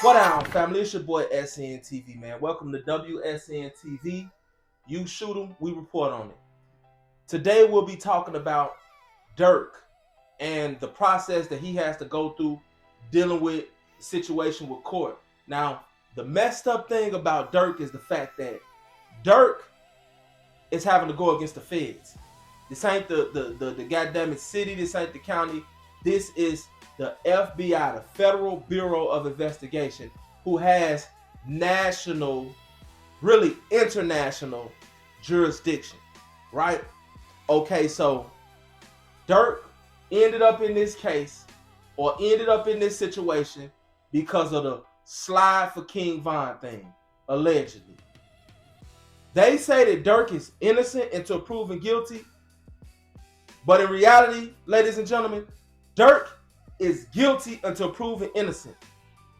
What down, family? It's your boy SNTV, man. Welcome to WSNTV. You shoot 'em, we report on it. Today we'll be talking about Durk and the process that he has to go through dealing with the situation with court. Now, the messed up thing about Durk is the fact that Durk is having to go against the feds. This ain't the goddamn city. This ain't the county. This is the FBI, the Federal Bureau of Investigation, who has national, really international jurisdiction, right? Okay, so Durk ended up in this case or ended up in this situation because of the slide for King Von thing, allegedly. They say that Durk is innocent until proven guilty, but in reality, ladies and gentlemen, Durk is guilty until proven innocent.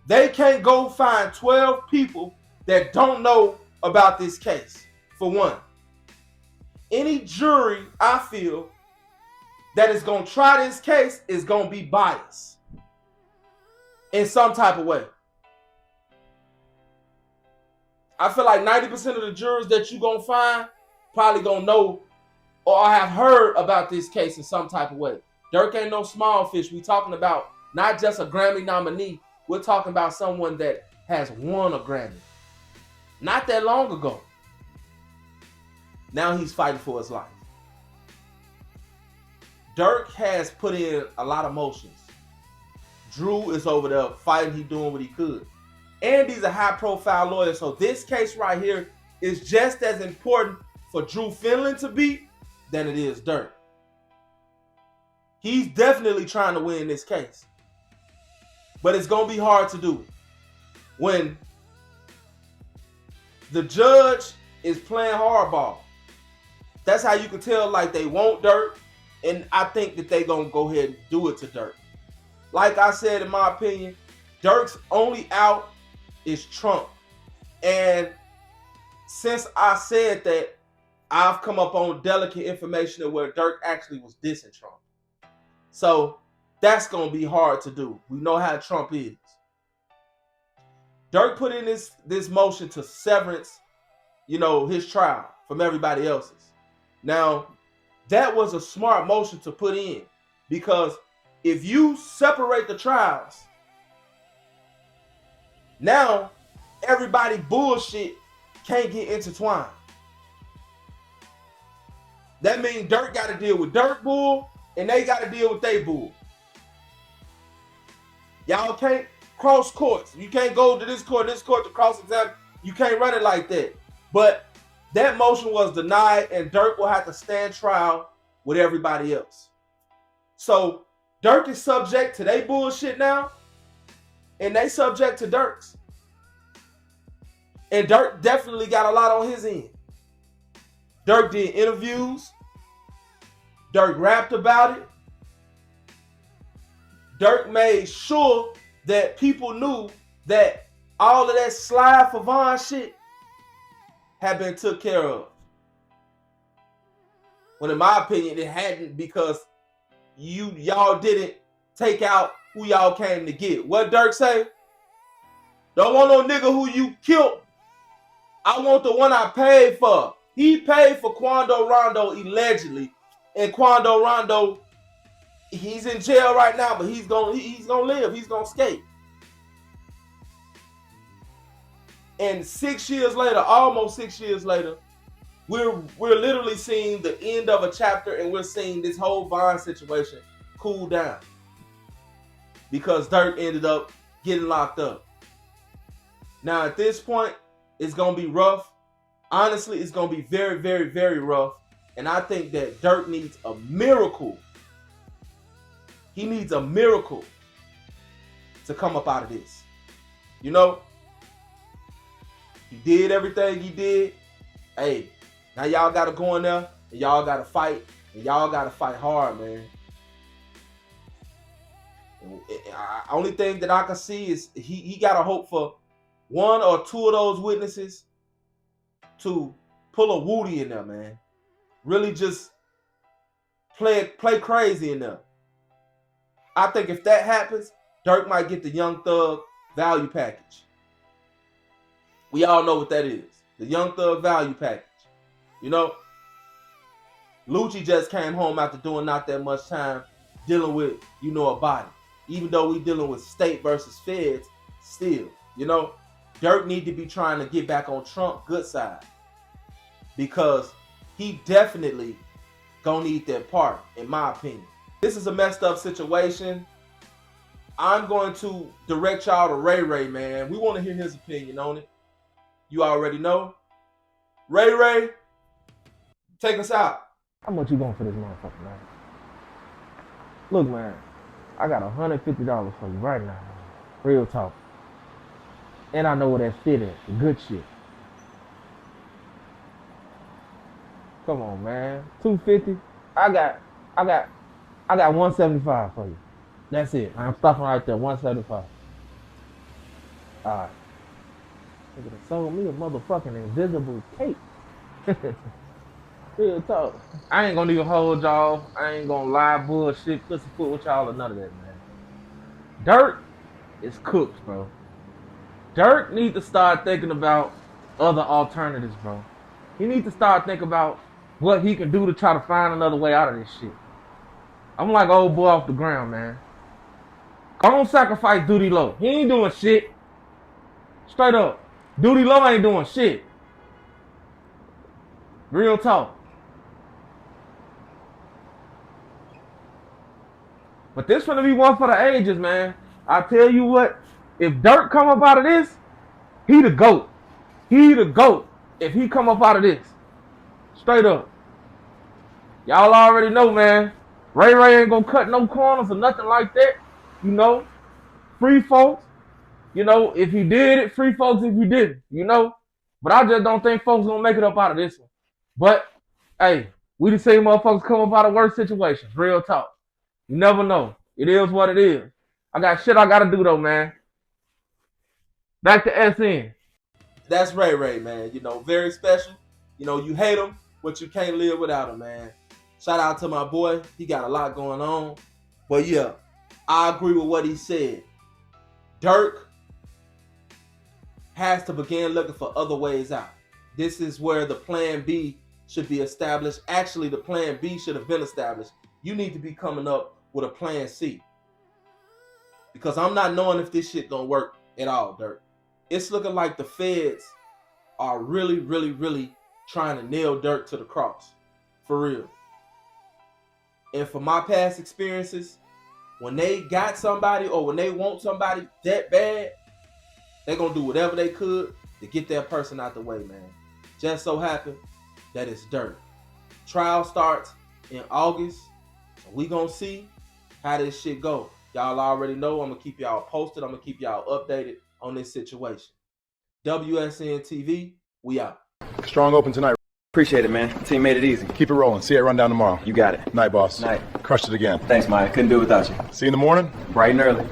They can't go find 12 people that don't know about this case, for one. Any jury, I feel, that is going to try this case is going to be biased in some type of way. I feel like 90% of the jurors that you're going to find probably going to know or have heard about this case in some type of way. Durk ain't no small fish. We talking about not just a Grammy nominee. We're talking about someone that has won a Grammy. Not that long ago. Now he's fighting for his life. Durk has put in a lot of motions. Drew is over there fighting. He doing what he could. And he's a high-profile lawyer. So this case right here is just as important for Drew Finland to beat than it is Durk. He's definitely trying to win this case. But it's going to be hard to do. When the judge is playing hardball, that's how you can tell like they want Durk. And I think that they're going to go ahead and do it to Durk. Like I said, in my opinion, Durk's only out is Trump. And since I said that, I've come up on delicate information of where Durk actually was dissing Trump. So that's going to be hard to do. We know how Trump is. Durk put in this motion to severance, his trial from everybody else's. Now, that was a smart motion to put in because if you separate the trials, now everybody bullshit can't get intertwined. That means Durk got to deal with Durk bull and they got to deal with they bull. Y'all can't cross courts. You can't go to this court to cross examine. You can't run it like that. But that motion was denied and Durk will have to stand trial with everybody else. So Durk is subject to they bullshit now and they subject to Durk's. And Durk definitely got a lot on his end. Durk did interviews. Durk rapped about it. Durk made sure that people knew that all of that slide for Von shit had been took care of. When in my opinion, it hadn't because y'all didn't take out who y'all came to get. What Durk say? Don't want no nigga who you killed. I want the one I paid for. He paid for Quando Rondo allegedly. And Quando Rondo, he's in jail right now, but he's gonna live. He's gonna escape. And 6 years later, almost 6 years later, we're literally seeing the end of a chapter, and we're seeing this whole Von situation cool down because Durk ended up getting locked up. Now at this point, it's gonna be rough. Honestly, it's gonna be very, very, very rough. And I think that Durk needs a miracle. He needs a miracle to come up out of this. He did everything he did. Hey, now y'all got to go in there and y'all got to fight. And y'all got to fight hard, man. Only thing that I can see is he got to hope for one or two of those witnesses to pull a Woody in there, man. Really just play crazy in there. I think if that happens, Durk might get the Young Thug value package. We all know what that is. The Young Thug value package. You know, Lucci just came home after doing not that much time dealing with, you know, a body. Even though we dealing with state versus feds, still, you know, Durk need to be trying to get back on Trump's good side. Because he definitely gonna need that part, in my opinion. This is a messed up situation. I'm going to direct y'all to Ray Ray, man. We want to hear his opinion on it. You already know. Ray Ray, take us out. How much you going for this motherfucker, man? Look, man, I got $150 for you right now. Real talk. And I know where that fit at. The good shit. Come on, man. $250. I got $175 for you. That's it. I'm stopping right there. $175. Alright. They could have sold me a motherfucking invisible cape. Real talk. I ain't gonna even hold y'all. I ain't gonna lie, bullshit, pussyfoot with y'all or none of that, man. Durk is cooked, bro. Durk needs to start thinking about other alternatives, bro. He needs to start thinking about what he can do to try to find another way out of this shit. I'm like old boy off the ground, man. Don't sacrifice Doodie Lo. He ain't doing shit. Straight up. Doodie Lo ain't doing shit. Real talk. But this gonna be one for the ages, man. I tell you what, if Durk come up out of this, he the GOAT. He the GOAT if he come up out of this. Straight up. Y'all already know, man. Ray Ray ain't gonna cut no corners or nothing like that. You know, free folks. You know, if he did it, free folks if he didn't. You know, but I just don't think folks gonna make it up out of this one. But hey, we the same motherfuckers come up out of worse situations. Real talk. You never know. It is what it is. I got shit I gotta do though, man. Back to SN. That's Ray Ray, man. You know, very special. You know, you hate him, but you can't live without him, man. Shout out to my boy. He got a lot going on. But yeah, I agree with what he said. Durk has to begin looking for other ways out. This is where the plan B should be established. Actually, the plan B should have been established. You need to be coming up with a plan C. Because I'm not knowing if this shit gonna work at all, Durk. It's looking like the feds are really, really, really trying to nail Durk to the cross. For real. And from my past experiences, when they got somebody or when they want somebody that bad, they're going to do whatever they could to get that person out the way, man. Just so happened that it's Durk. Trial starts in August. So we going to see how this shit go. Y'all already know I'm going to keep y'all posted. I'm going to keep y'all updated on this situation. WSN TV, we out. Strong open tonight. Appreciate it, man. Team made it easy. Keep it rolling. See you at Rundown tomorrow. You got it. Night, boss. Night. Crushed it again. Thanks, Maya. Couldn't do it without you. See you in the morning. Bright and early.